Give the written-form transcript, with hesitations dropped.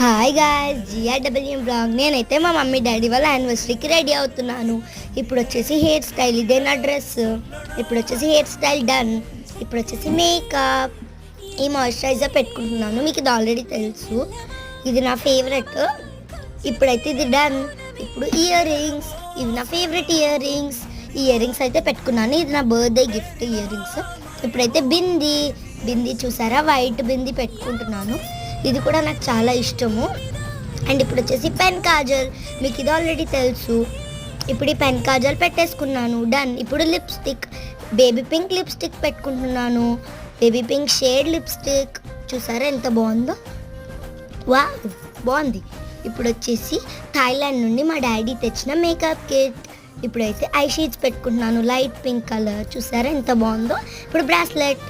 Hi guys, జిఆర్డబ్ల్యూఎం blog. నేనైతే మా mummy daddy వాళ్ళ యానివర్సరీకి రెడీ అవుతున్నాను. ఇప్పుడు వచ్చేసి హెయిర్ స్టైల్, ఇదే నా డ్రెస్. ఇప్పుడు వచ్చేసి హెయిర్ స్టైల్ డన్. ఇప్పుడు వచ్చేసి మేకప్, ఈ మాయిశ్చరైజర్ పెట్టుకుంటున్నాను. మీకు ఇది ఆల్రెడీ తెలుసు, ఇది నా ఫేవరెట్. ఇప్పుడైతే ఇది డన్. ఇప్పుడు ఇయర్ రింగ్స్, ఇవి నా ఫేవరెట్ ఇయర్ రింగ్స్. ఈ ఇయర్ రింగ్స్ అయితే పెట్టుకున్నాను, ఇది నా బర్త్డే గిఫ్ట్ ఇయర్ రింగ్స్. ఇప్పుడైతే బింది చూసారా, వైట్ బింది పెట్టుకుంటున్నాను. ఇది కూడా నాకు చాలా ఇష్టము. అండ్ ఇప్పుడు వచ్చేసి పెన్ కాజల్, మీకు ఇది ఆల్రెడీ తెలుసు. ఇప్పుడు ఈ పెన్ కాజల్ పెట్టేసుకున్నాను, డన్. ఇప్పుడు లిప్స్టిక్, బేబీ పింక్ లిప్స్టిక్ పెట్టుకుంటున్నాను. బేబీ పింక్ షేడ్ లిప్స్టిక్ చూసారా ఎంత బాగుందో, వా బాగుంది. ఇప్పుడు వచ్చేసి థాయిలాండ్ నుండి మా డాడీ తెచ్చిన మేకప్ కిట్. ఇప్పుడైతే ఐ షీట్స్ పెట్టుకుంటున్నాను, లైట్ పింక్ కలర్ చూసారా ఎంత బాగుందో. ఇప్పుడు బ్రాస్లెట్,